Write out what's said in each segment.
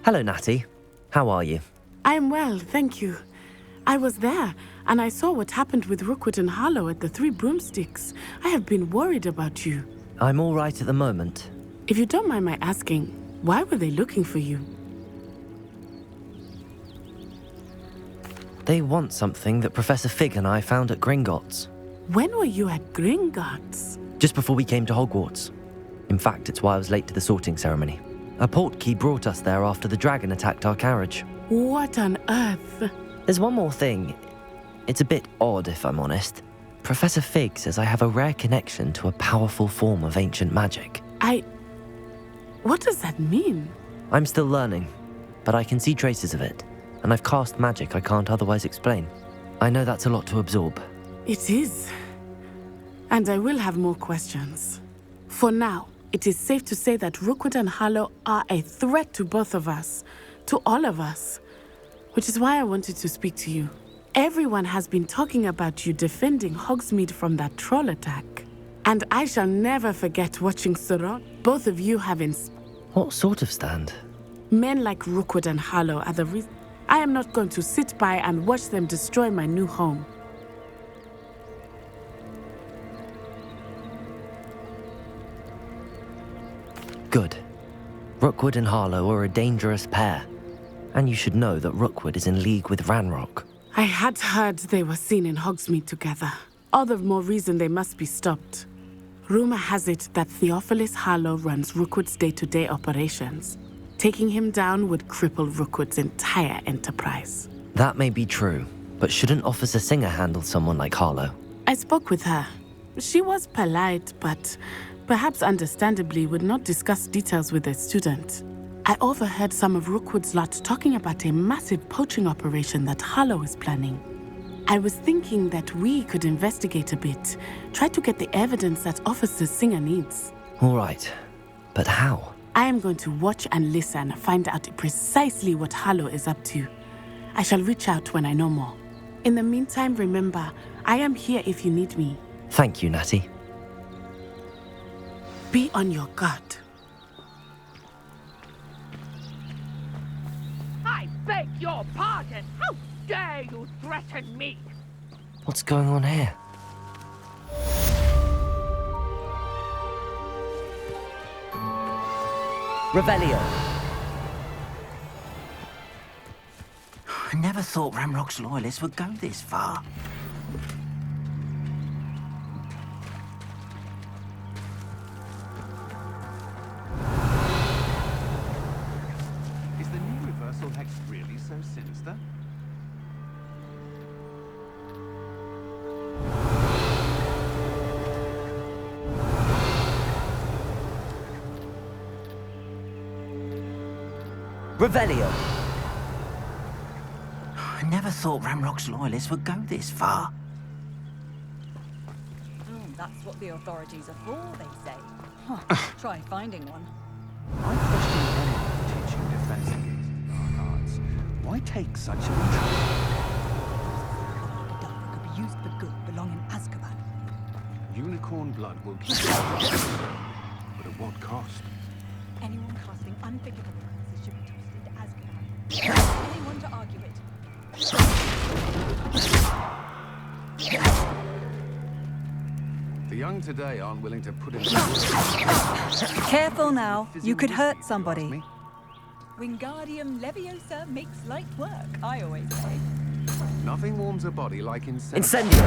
Hello, Natty. How are you? I'm well, thank you. I was there, and I saw what happened with Rookwood and Harlow at the Three Broomsticks. I have been worried about you. I'm all right at the moment. If you don't mind my asking, why were they looking for you? They want something that Professor Fig and I found at Gringotts. When were you at Gringotts? Just before we came to Hogwarts. In fact, it's why I was late to the sorting ceremony. A portkey brought us there after the dragon attacked our carriage. What on earth? There's one more thing. It's a bit odd, if I'm honest. Professor Fig says I have a rare connection to a powerful form of ancient magic. What does that mean? I'm still learning, but I can see traces of it, and I've cast magic I can't otherwise explain. I know that's a lot to absorb. It is. And I will have more questions. For now, it is safe to say that Rookwood and Harlow are a threat to both of us, to all of us, which is why I wanted to speak to you. Everyone has been talking about you defending Hogsmeade from that troll attack. And I shall never forget watching Soror. Both of you have What sort of stand? Men like Rookwood and Harlow are the reason. I am not going to sit by and watch them destroy my new home. Good. Rookwood and Harlow are a dangerous pair. And you should know that Rookwood is in league with Ranrock. I had heard they were seen in Hogsmeade together. All the more reason they must be stopped. Rumor has it that Theophilus Harlow runs Rookwood's day-to-day operations. Taking him down would cripple Rookwood's entire enterprise. That may be true, but shouldn't Officer Singer handle someone like Harlow? I spoke with her. She was polite, but perhaps understandably would not discuss details with a student. I overheard some of Rookwood's lot talking about a massive poaching operation that Harlow is planning. I was thinking that we could investigate a bit, try to get the evidence that Officer Singer needs. All right, but how? I am going to watch and listen, find out precisely what Harlow is up to. I shall reach out when I know more. In the meantime, remember, I am here if you need me. Thank you, Natty. Be on your guard. I beg your pardon! How dare you threaten me? What's going on here? Revelio. I never thought Ranrock's loyalists would go this far. Is the new reversal hex really so sinister? Revelio. I never thought Ranrock's loyalists would go this far. That's what the authorities are for, they say. Huh, try finding one. I question anyone teaching defense against dark arts. Why take such an interest? The dark could be used for good, belong in Azkaban. Unicorn blood will keep but at what cost? Anyone casting unforgivable curses should be tossed into Azkaban. Anyone to argue it? The young today aren't willing to put in Careful now, you could hurt Me? somebody. Wingardium Leviosa makes light work, I always say. Nothing warms a body like incendio. Incendio.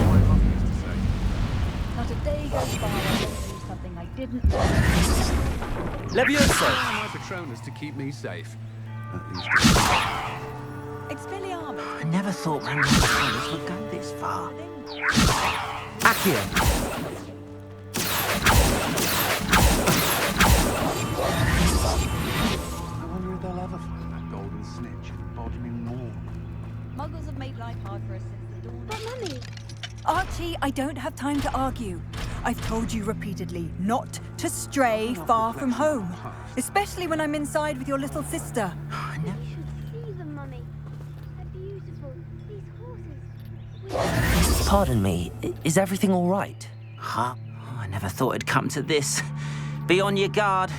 My mother used to say. Not a day goes by I don't do something I didn't learn. Leviosa. My Patronus to keep me safe. At least. Expelliarmus. I never thought Ranrock's loyalists would go this far. Accio. I wonder if they'll ever find that golden snitch in Bodmin Moor. Muggles have made life hard for us since the dawn. But Mummy, Archie, I don't have time to argue. I've told you repeatedly not to stray far from home. Especially when I'm inside with your little sister. I you never... should see them, Mummy. They're beautiful. These horses. Pardon me, is everything all right? Huh? Oh, I never thought it'd come to this. Be on your guard.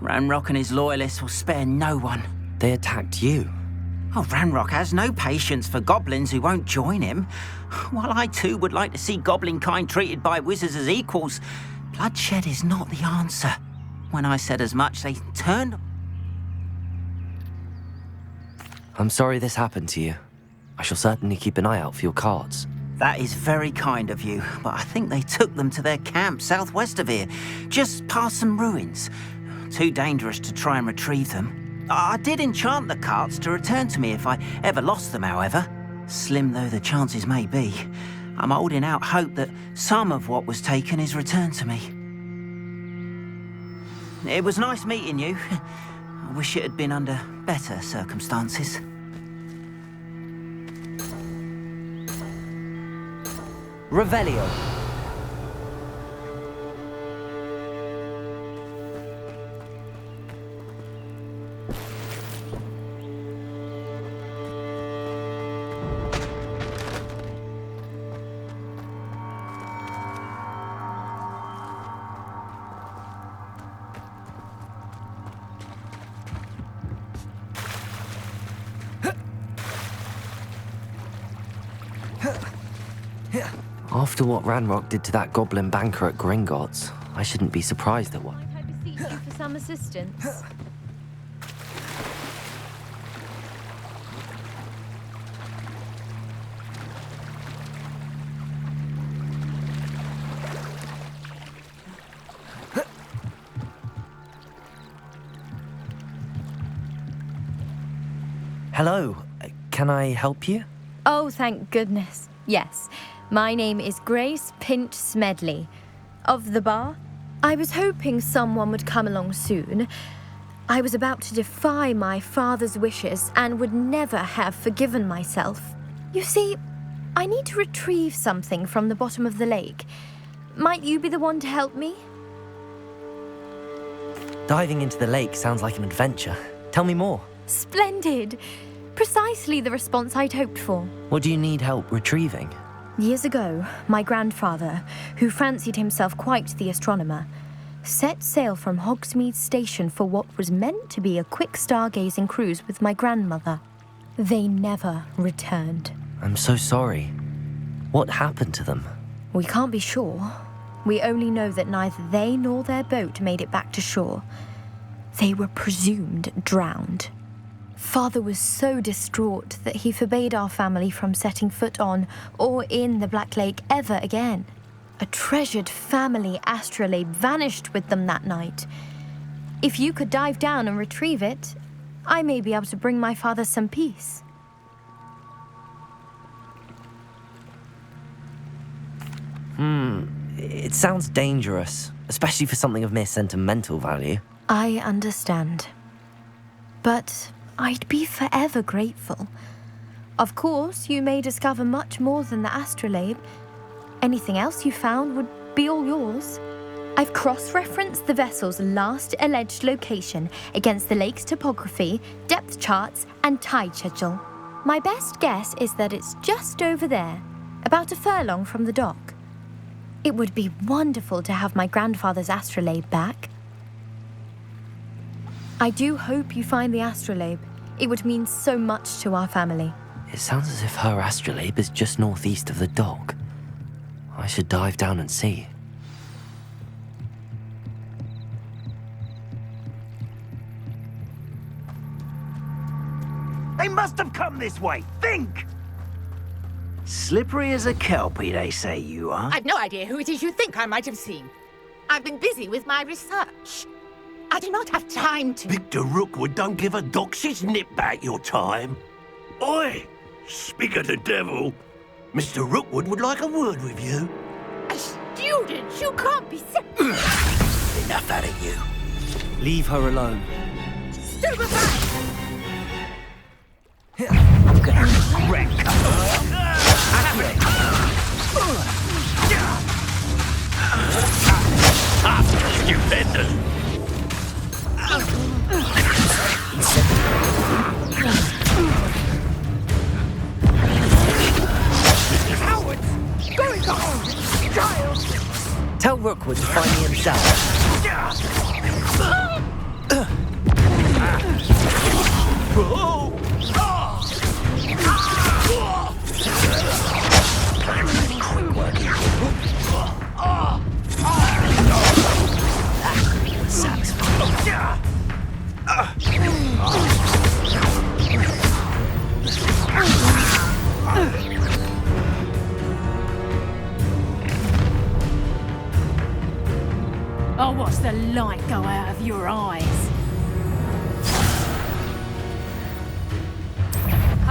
Ranrock and his loyalists will spare no one. They attacked you. Oh, Ranrock has no patience for goblins who won't join him. While I too would like to see goblin kind treated by wizards as equals, bloodshed is not the answer. When I said as much, they turned... I'm sorry this happened to you. I shall certainly keep an eye out for your cards. That is very kind of you, but I think they took them to their camp southwest of here, just past some ruins. Too dangerous to try and retrieve them. I did enchant the cards to return to me if I ever lost them, however. Slim though the chances may be, I'm holding out hope that some of what was taken is returned to me. It was nice meeting you. I wish it had been under better circumstances. Revelio. After what Ranrock did to that goblin banker at Gringotts, I shouldn't be surprised at what... Might I beseech you for some assistance? Hello, can I help you? Oh, thank goodness. Yes. My name is Grace Pinch Smedley. Of the bar? I was hoping someone would come along soon. I was about to defy my father's wishes and would never have forgiven myself. You see, I need to retrieve something from the bottom of the lake. Might you be the one to help me? Diving into the lake sounds like an adventure. Tell me more. Splendid! Precisely the response I'd hoped for. What do you need help retrieving? Years ago, my grandfather, who fancied himself quite the astronomer, set sail from Hogsmeade Station for what was meant to be a quick stargazing cruise with my grandmother. They never returned. I'm so sorry. What happened to them? We can't be sure. We only know that neither they nor their boat made it back to shore. They were presumed drowned. Father was so distraught that he forbade our family from setting foot on or in the Black Lake ever again. A treasured family astrolabe vanished with them that night. If you could dive down and retrieve it, I may be able to bring my father some peace. It sounds dangerous, especially for something of mere sentimental value. I understand. But I'd be forever grateful. Of course, you may discover much more than the astrolabe. Anything else you found would be all yours. I've cross-referenced the vessel's last alleged location against the lake's topography, depth charts, and tide schedule. My best guess is that it's just over there, about a furlong from the dock. It would be wonderful to have my grandfather's astrolabe back. I do hope you find the astrolabe. It would mean so much to our family. It sounds as if her astrolabe is just northeast of the dock. I should dive down and see. They must have come this way. Think! Slippery as a kelpie, they say you are. I've no idea who it is you think I might have seen. I've been busy with my research. I do not have time to... Victor Rookwood don't give a doxy's nip back your time. Oi! Speak of the devil. Mr. Rookwood would like a word with you. A student? You can't be sick. Enough out of you. Leave her alone. Stupefy! I'm gonna wreck Stupendous. Cowards! Going on! Child! Tell Rookwood to find me himself. I'll watch the light go out of your eyes.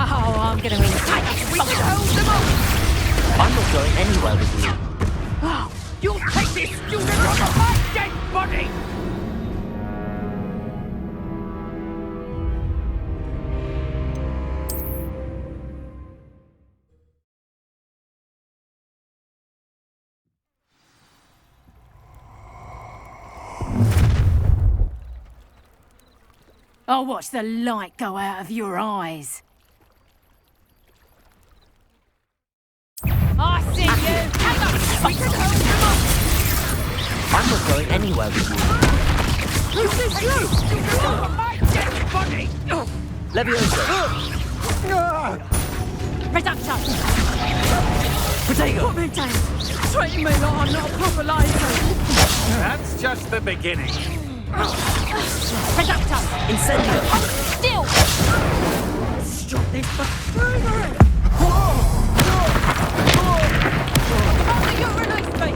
Oh, I'm gonna inside. We can hold them up. I'm not going anywhere with you. Oh, you'll take this student off of my dead body! I'll watch the light go out of your eyes. I see you! Hang on! We can hold them up! I'm not going anywhere with you. Who's this you? You're my dead body! Leviosa! Reduction! Protego! Put me down! Treat me like I'm not a proper lady! That's just the beginning. Reduction! Incendio! Still! Stop this buffoonery! Oh, you release me!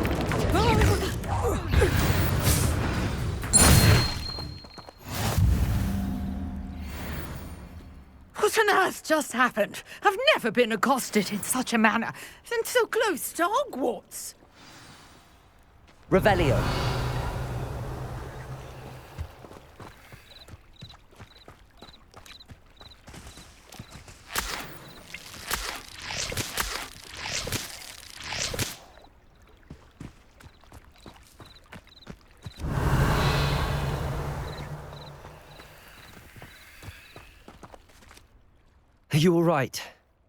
What on earth just happened? I've never been accosted in such a manner, and so close to Hogwarts. Revelio! Are you all right?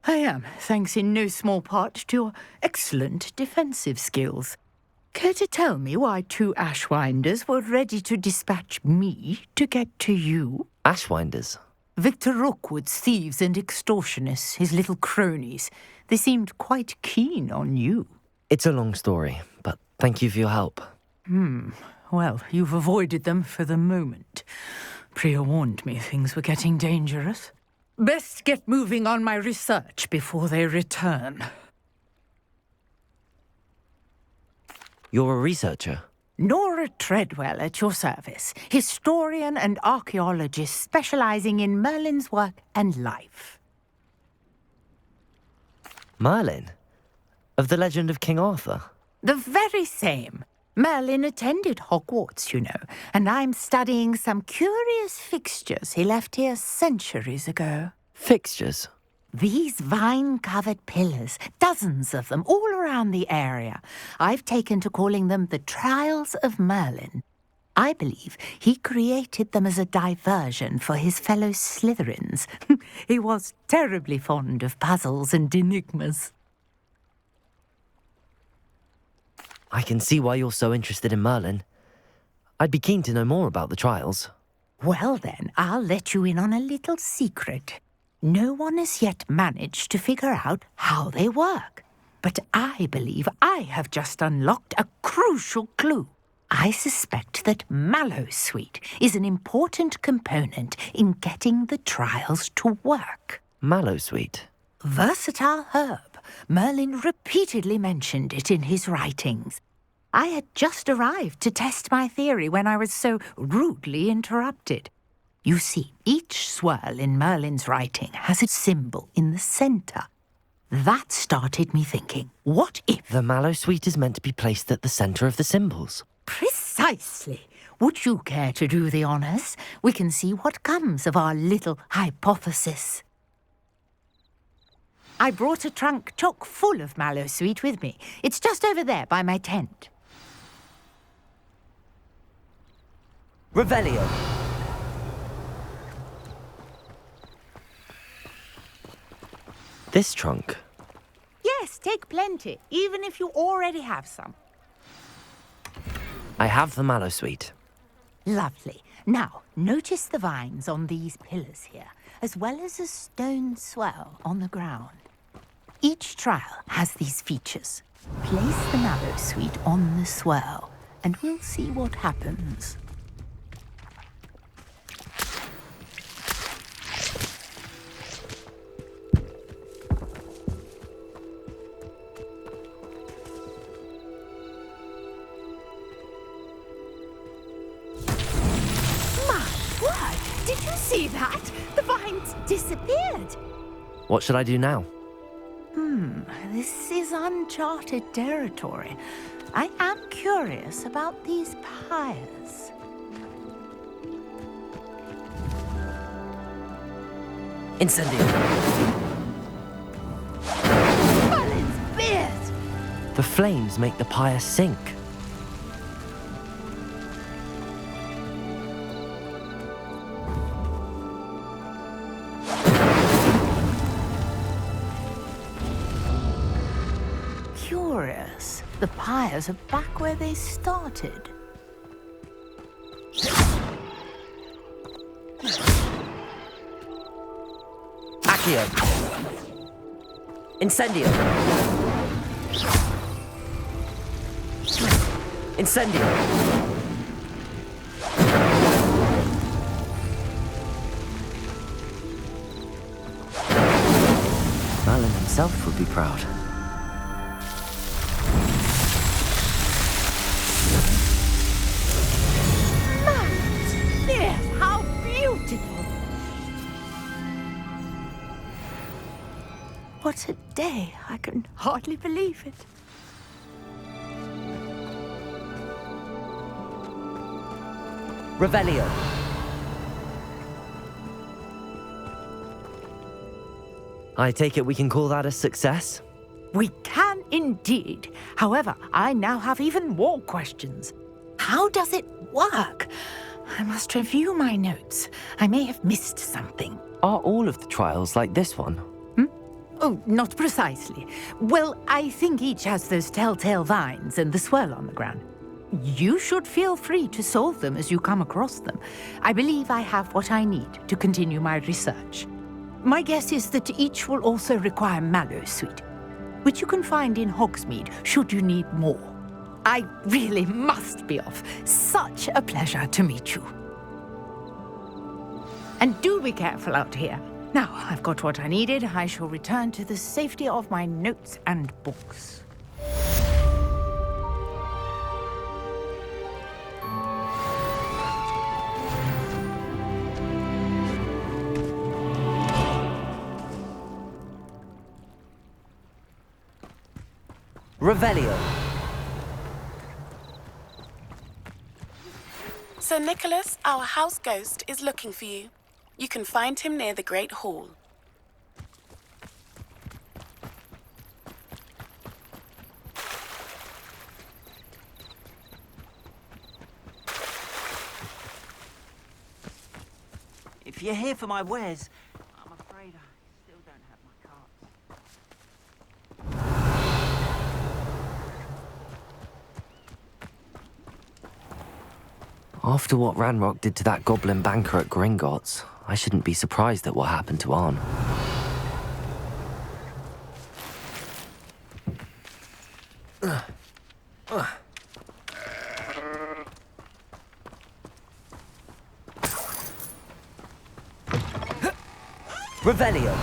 I am, thanks in no small part to your excellent defensive skills. Care to tell me why two Ashwinders were ready to dispatch me to get to you? Ashwinders? Victor Rookwood's thieves and extortionists, his little cronies. They seemed quite keen on you. It's a long story, but thank you for your help. Well, you've avoided them for the moment. Priya warned me things were getting dangerous. Best get moving on my research before they return. You're a researcher? Nora Treadwell at your service, historian and archaeologist specializing in Merlin's work and life. Merlin? Of the legend of King Arthur? The very same. Merlin attended Hogwarts, you know, and I'm studying some curious fixtures he left here centuries ago. Fixtures? These vine-covered pillars, dozens of them, all around the area. I've taken to calling them the Trials of Merlin. I believe he created them as a diversion for his fellow Slytherins. He was terribly fond of puzzles and enigmas. I can see why you're so interested in Merlin. I'd be keen to know more about the trials. Well then, I'll let you in on a little secret. No one has yet managed to figure out how they work. But I believe I have just unlocked a crucial clue. I suspect that Mallowsweet is an important component in getting the trials to work. Mallowsweet? Versatile herb. Merlin repeatedly mentioned it in his writings. I had just arrived to test my theory when I was so rudely interrupted. You see, each swirl in Merlin's writing has a symbol in the centre. That started me thinking, what if... The Mallowsweet is meant to be placed at the centre of the symbols. Precisely. Would you care to do the honours? We can see what comes of our little hypothesis. I brought a trunk chock full of Mallowsweet with me. It's just over there by my tent. Revelio. This trunk? Yes, take plenty, even if you already have some. I have the Mallowsweet. Lovely. Now, notice the vines on these pillars here, as well as a stone swell on the ground. Each trial has these features. Place the mallow sweet on the swell, and we'll see what happens. Did you see that? The vines disappeared. What should I do now? This is uncharted territory. I am curious about these pyres. Incendio. Merlin's beard! The flames make the pyre sink. Curious. The pyres are back where they started. Accio. Incendio. Incendio. Merlin himself would be proud. Yes, how beautiful! What a day. I can hardly believe it. Revelio. I take it we can call that a success? We can indeed. However, I now have even more questions. How does it work? I must review my notes. I may have missed something. Are all of the trials like this one? Oh, not precisely. Well, I think each has those telltale vines and the swirl on the ground. You should feel free to solve them as you come across them. I believe I have what I need to continue my research. My guess is that each will also require mallow sweet, which you can find in Hogsmeade should you need more. I really must be off. Such a pleasure to meet you. And do be careful out here. Now I've got what I needed. I shall return to the safety of my notes and books. Revelio. Sir Nicholas, our house ghost, is looking for you. You can find him near the Great Hall. If you're here for my wares, I'm afraid I still don't have my carts. After what Ranrock did to that goblin banker at Gringotts, I shouldn't be surprised at what happened to Arn. Revelio.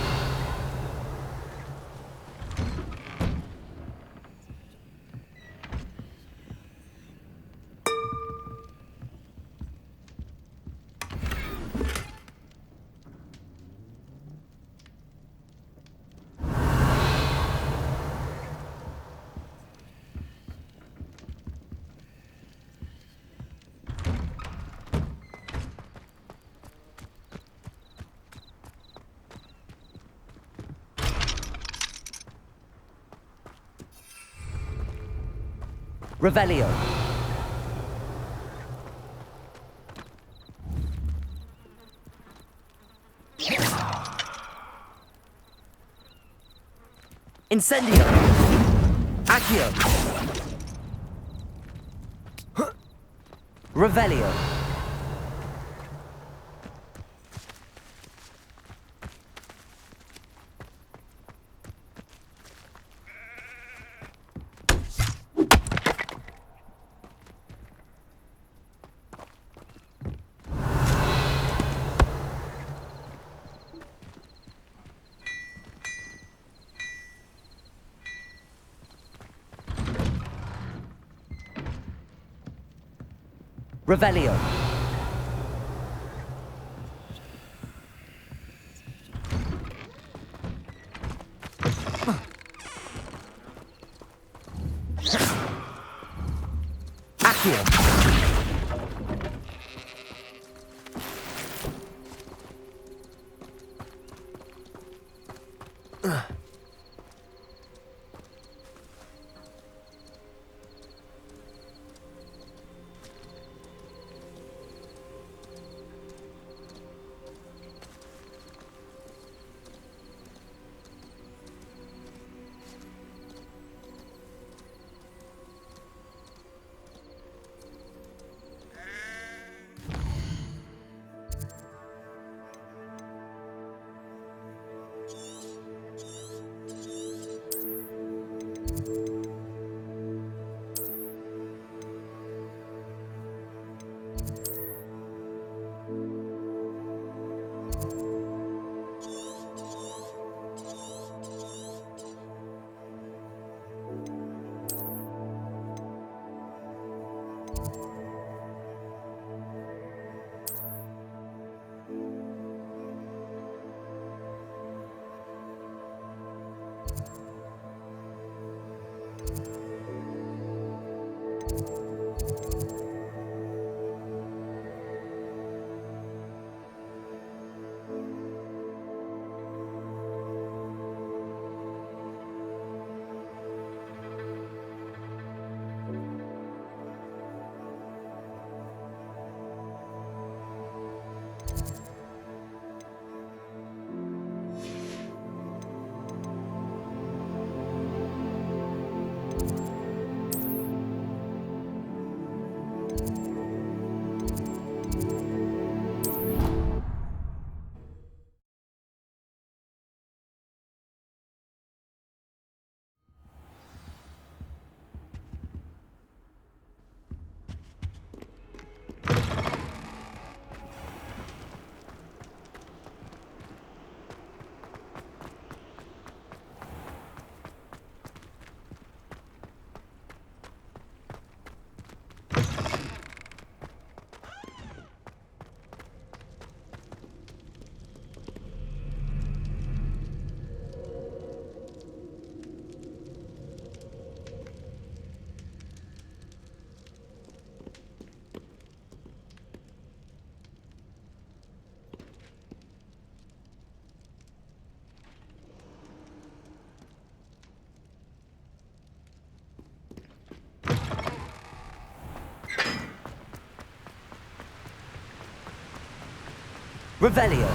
Revelio. Incendio. Accio. Revelio. Revelio. Accio. Revelio.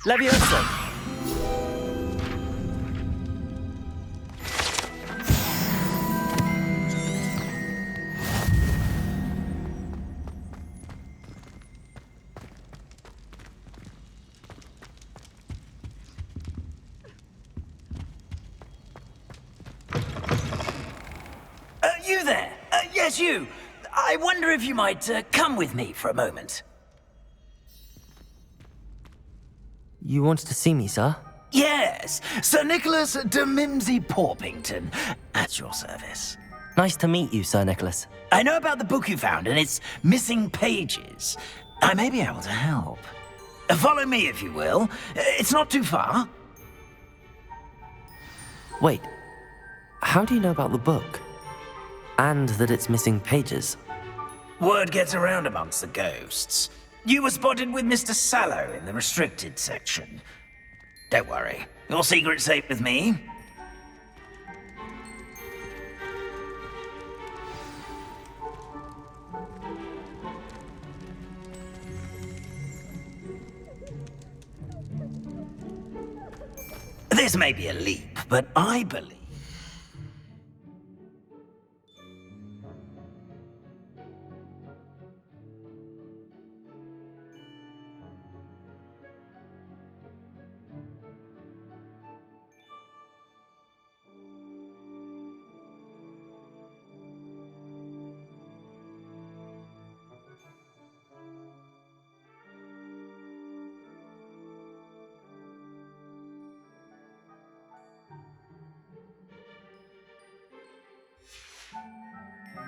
Levioso. You there? Yes, you. I wonder if you might come with me for a moment. You wanted to see me, sir? Yes, Sir Nicholas de Mimsy Porpington, at your service. Nice to meet you, Sir Nicholas. I know about the book you found and its missing pages. I may be able to help. Follow me, if you will. It's not too far. Wait, how do you know about the book? And that it's missing pages? Word gets around amongst the ghosts. You were spotted with Mr. Sallow in the restricted section. Don't worry, your secret's safe with me. This may be a leap, but I believe...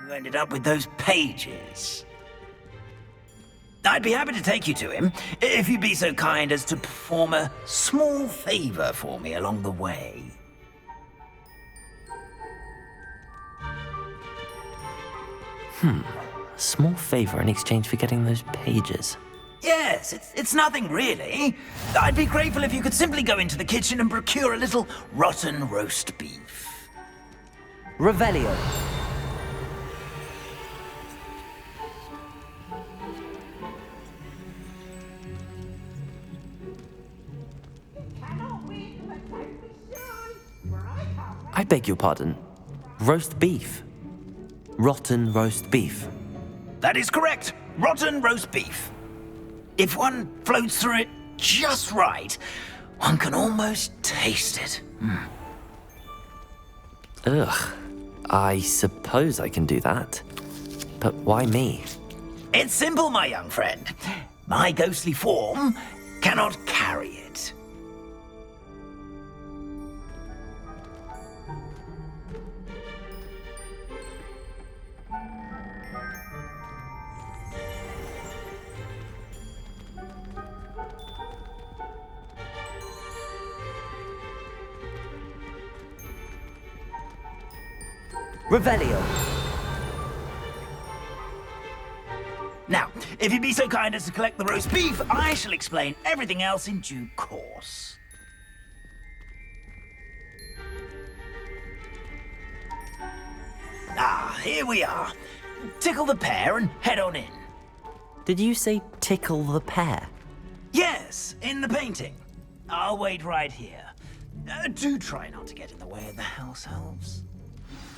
You ended up with those pages. I'd be happy to take you to him, if you'd be so kind as to perform a small favor for me along the way. A small favor in exchange for getting those pages. Yes, it's nothing really. I'd be grateful if you could simply go into the kitchen and procure a little rotten roast beef. Revelio. I beg your pardon. Roast beef. Rotten roast beef. That is correct. Rotten roast beef. If one floats through it just right, one can almost taste it. Ugh. I suppose I can do that. But why me? It's simple, my young friend. My ghostly form cannot carry it. Revelio. Now, if you'd be so kind as to collect the roast beef, I shall explain everything else in due course. Ah, here we are. Tickle the pear and head on in. Did you say tickle the pear? Yes, in the painting. I'll wait right here. Do try not to get in the way of the house elves.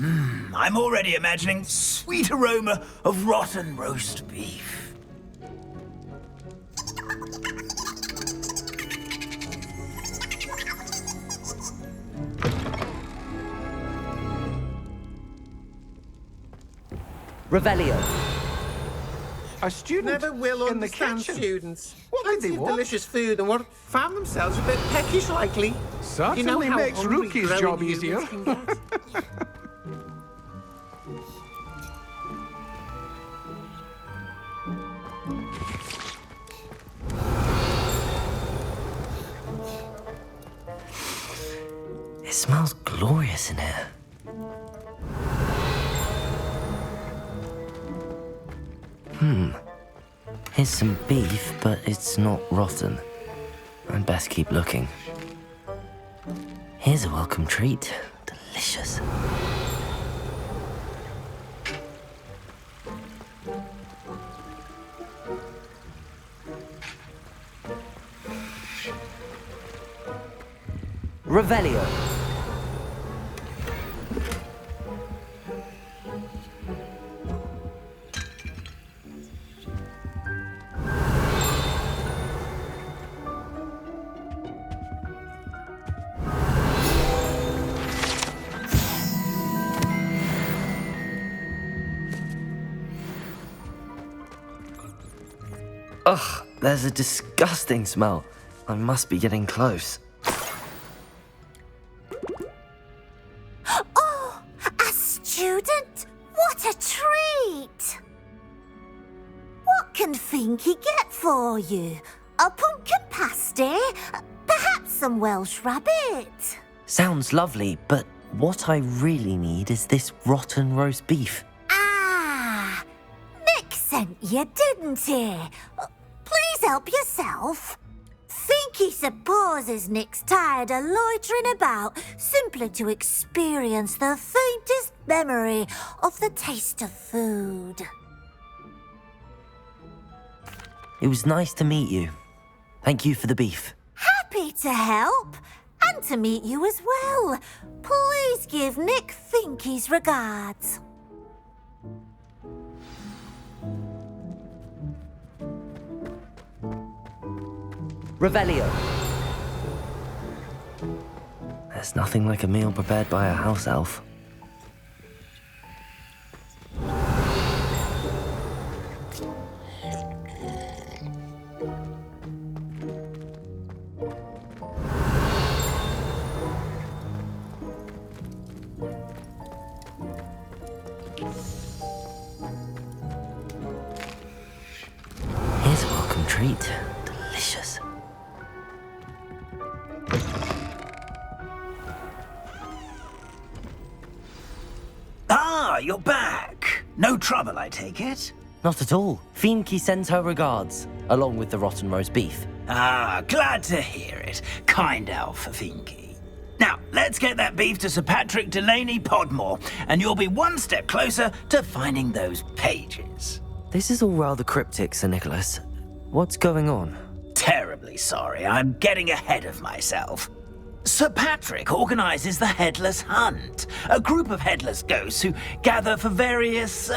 I'm already imagining sweet aroma of rotten roast beef. Revelio. A student Never will in the understand kitchen. students. What They did they see want? delicious food and what found themselves a bit peckish likely. Certainly you know how makes hungry Rookie's growing job humans easier. can get. It smells glorious in here. Here's some beef, but it's not rotten. I'd best keep looking. Here's a welcome treat. Delicious. Revelio. Ugh, there's a disgusting smell. I must be getting close. Oh, a student? What a treat! What can Finky get for you? A pumpkin pasty? Perhaps some Welsh rabbit? Sounds lovely, but what I really need is this rotten roast beef. Ah, Nick sent you, didn't he? Please help yourself. Finky supposes Nick's tired of loitering about simply to experience the faintest memory of the taste of food. It was nice to meet you. Thank you for the beef. Happy to help. and to meet you as well. Please give Nick Finky's regards. Revelio. There's nothing like a meal prepared by a house elf. Here's a welcome treat. Delicious. Ah, you're back. No trouble, I take it? Not at all. Finky sends her regards, along with the rotten roast beef. Ah, glad to hear it. Kind elf, Finky. Now, let's get that beef to Sir Patrick Delaney Podmore, and you'll be one step closer to finding those pages. This is all rather cryptic, Sir Nicholas. What's going on? Terribly sorry, I'm getting ahead of myself. Sir Patrick organizes the Headless Hunt, a group of headless ghosts who gather for various,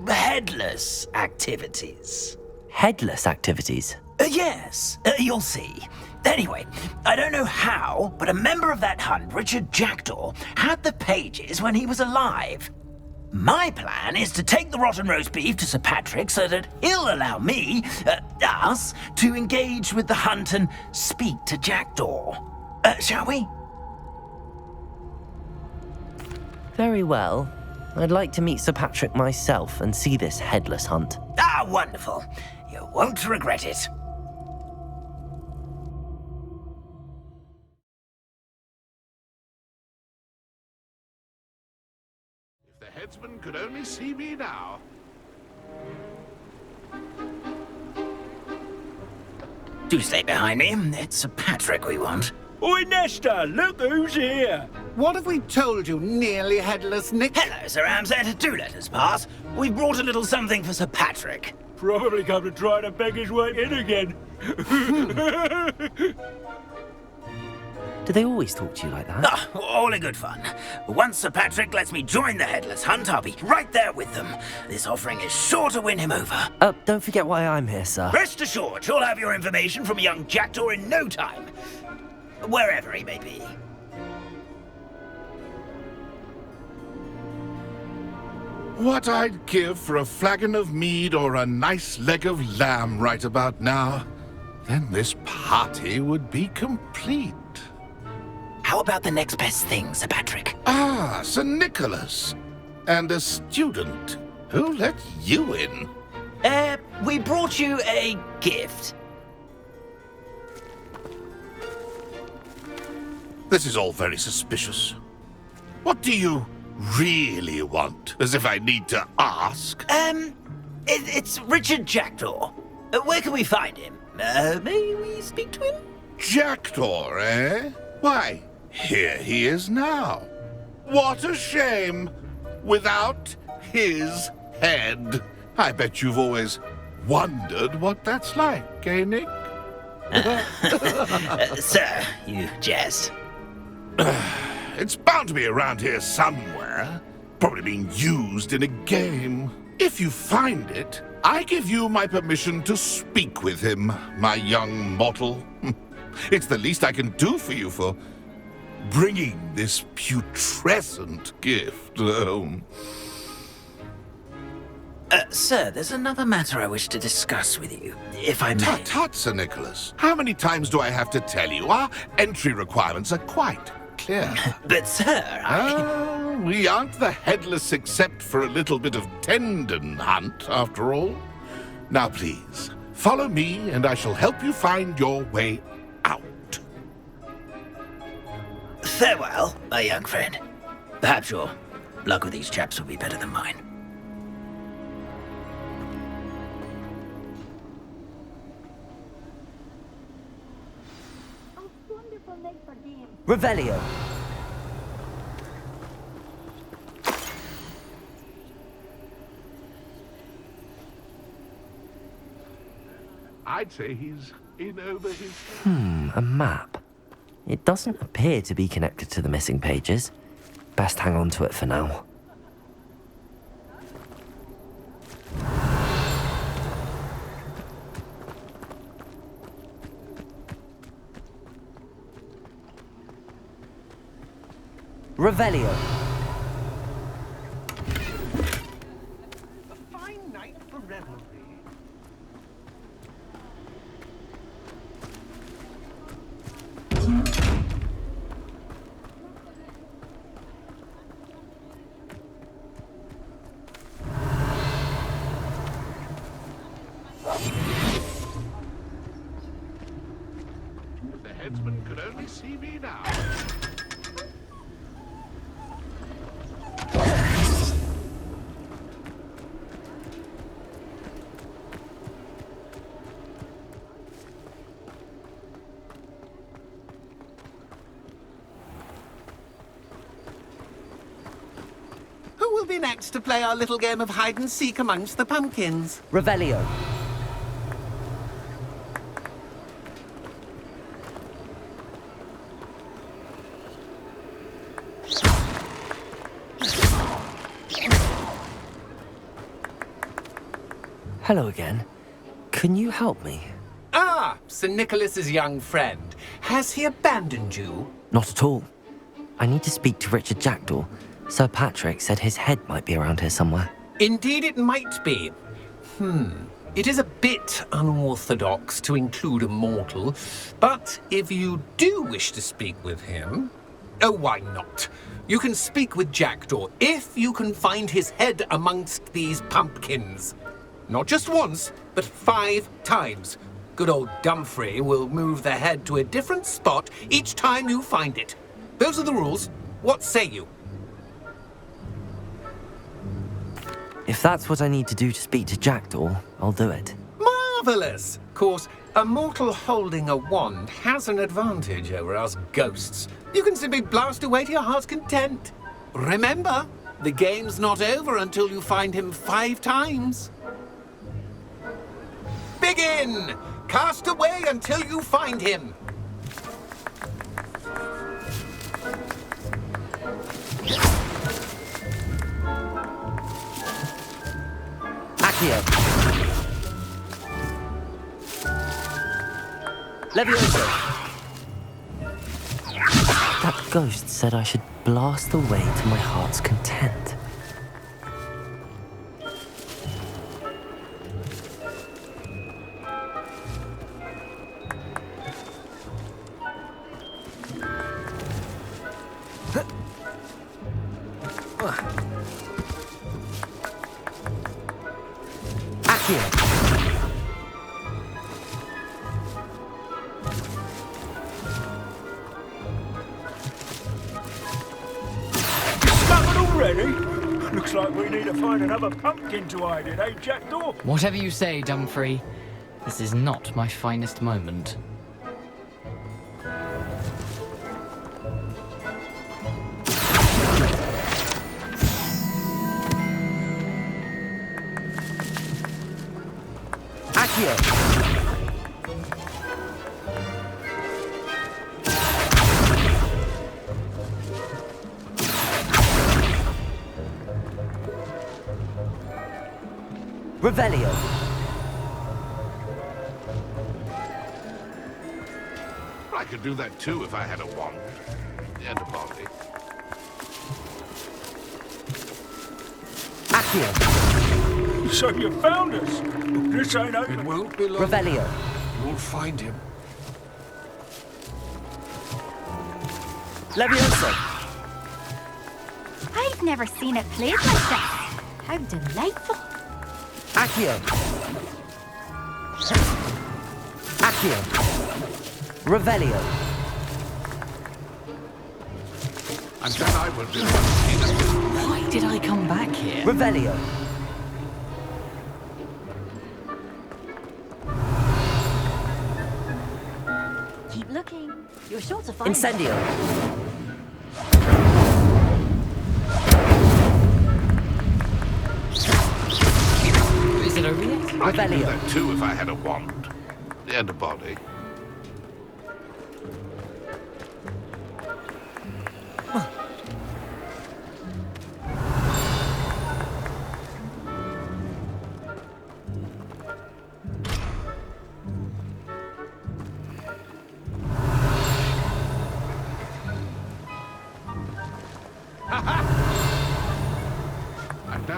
headless activities. Headless activities? Yes, you'll see. Anyway, I don't know how, but a member of that hunt, Richard Jackdaw, had the pages when he was alive. My plan is to take the rotten roast beef to Sir Patrick so that he'll allow me, us, to engage with the hunt and speak to Jackdaw. Shall we? Very well. I'd like to meet Sir Patrick myself and see this headless hunt. Ah, wonderful. You won't regret it. If the headsman could only see me now. Do stay behind me. It's Sir Patrick we want. Oi, Nesta, look who's here. What have we told you, nearly headless Nick? Hello, Sir Ramsay. Do let us pass. We've brought a little something for Sir Patrick. Probably come to try to beg his way in again. Do they always talk to you like that? Ah, all in good fun. Once Sir Patrick lets me join the Headless Hunt, I'll be right there with them. This offering is sure to win him over. Don't forget why I'm here, sir. Rest assured, you'll have your information from young Jackdaw in no time. Wherever he may be. What I'd give for a flagon of mead or a nice leg of lamb right about now. Then this party would be complete. How about the next best thing, Sir Patrick? Ah, Sir Nicholas. And a student. Who let you in? We brought you a gift. This is all very suspicious. What do you really want? As if I need to ask. It's Richard Jackdaw. Where can we find him? May we speak to him? Jackdaw, eh? Why, here he is now. What a shame. Without his head. I bet you've always wondered what that's like, eh, Nick? Sir, you jest. It's bound to be around here somewhere. Probably being used in a game. If you find it, I give you my permission to speak with him, my young mortal. It's the least I can do for you for bringing this putrescent gift home. Sir, there's another matter I wish to discuss with you, if I may. Tut, tut, Sir Nicholas. How many times do I have to tell you? Our entry requirements are quite clear. But, sir, we aren't the headless except for a little bit of tendon hunt, after all. Now, please, follow me, and I shall help you find your way out. Farewell, my young friend. Perhaps your luck with these chaps will be better than mine. Revelio. I'd say he's in over his... A map. It doesn't appear to be connected to the missing pages. Best hang on to it for now. Revelio. A fine night for revelry. The headsman could only see me now. Who will be next to play our little game of hide and seek amongst the pumpkins? Revelio. Hello again. Can you help me? Ah, Sir Nicholas's young friend. Has he abandoned you? Not at all. I need to speak to Richard Jackdaw. Sir Patrick said his head might be around here somewhere. Indeed it might be. It is a bit unorthodox to include a mortal, but if you do wish to speak with him... Oh, why not? You can speak with Jackdaw if you can find his head amongst these pumpkins. Not just once, but 5 times. Good old Dumfrey will move the head to a different spot each time you find it. Those are the rules. What say you? If that's what I need to do to speak to Jackdaw, I'll do it. Marvellous! Of course, a mortal holding a wand has an advantage over us ghosts. You can simply blast away to your heart's content. Remember, the game's not over until you find him 5 times. Begin! Cast away until you find him. Accio. Levioso. That ghost said I should blast away to my heart's content. Looks like we need to find another pumpkin to hide in, eh, Jackdaw? Whatever you say, Dumfrey. This is not my finest moment. Accio. Revelio. I could do that too if I had a wand and a body. Accio. So you found us. This ain't open. It won't be long. Revelio. You'll find him. Levioso. I've never seen it played like this. How delightful. Accio. Accio. Revelio. And then I will be the one. Why did I come back here? Revelio. Keep looking. You're sure to find Incendio. Is it over yet? I could do that too if I had a wand and a body.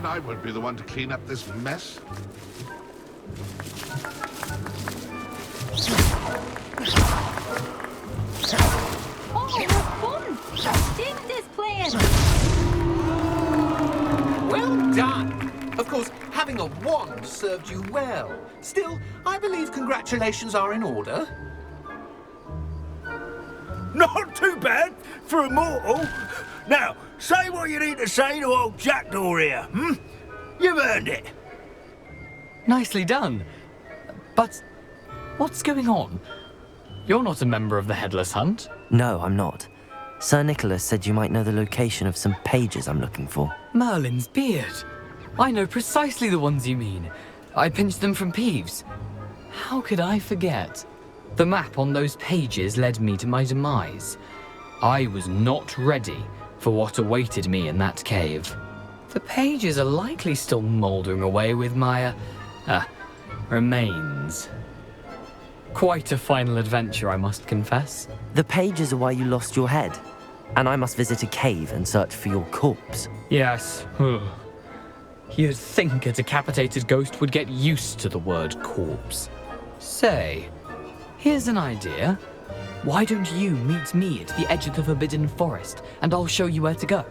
glad I won't be the one to clean up this mess. Oh, fun! James is playing! Well done! Of course, having a wand served you well. Still, I believe congratulations are in order. Not too bad for a mortal. Now, say what you need to say to old Jackdaw here, hmm? You've earned it. Nicely done. But what's going on? You're not a member of the Headless Hunt. No, I'm not. Sir Nicholas said you might know the location of some pages I'm looking for. Merlin's beard. I know precisely the ones you mean. I pinched them from Peeves. How could I forget? The map on those pages led me to my demise. I was not ready for what awaited me in that cave. The pages are likely still mouldering away with my, remains. Quite a final adventure, I must confess. The pages are why you lost your head, and I must visit a cave and search for your corpse. Yes. You'd think a decapitated ghost would get used to the word corpse. Say, here's an idea. Why don't you meet me at the edge of the Forbidden Forest, and I'll show you where to go?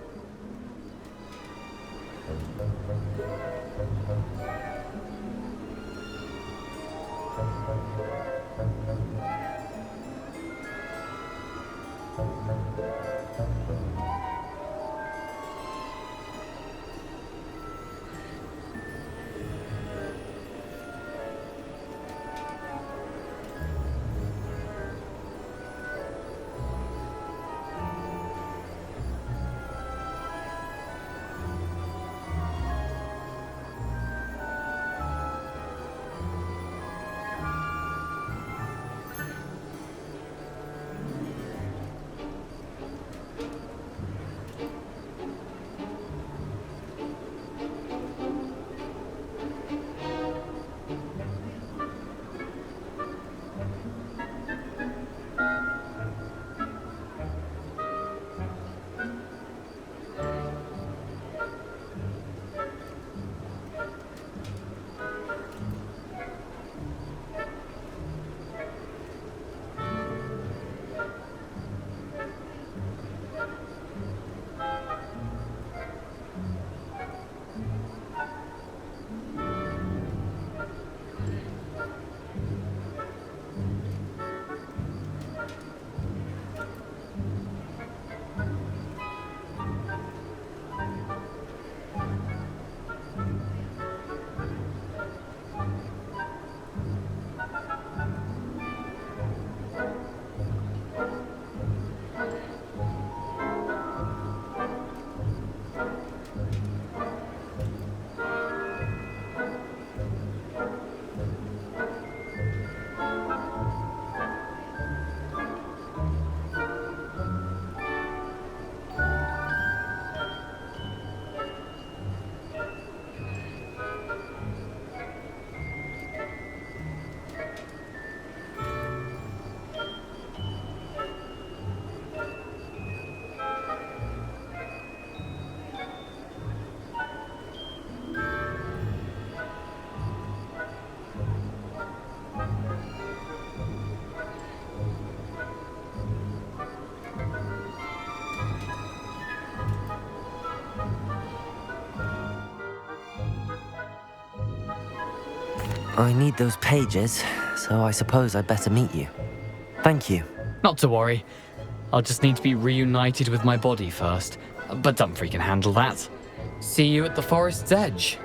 I need those pages, so I suppose I'd better meet you. Thank you. Not to worry. I'll just need to be reunited with my body first. But Dumfries can handle that. See you at the forest's edge.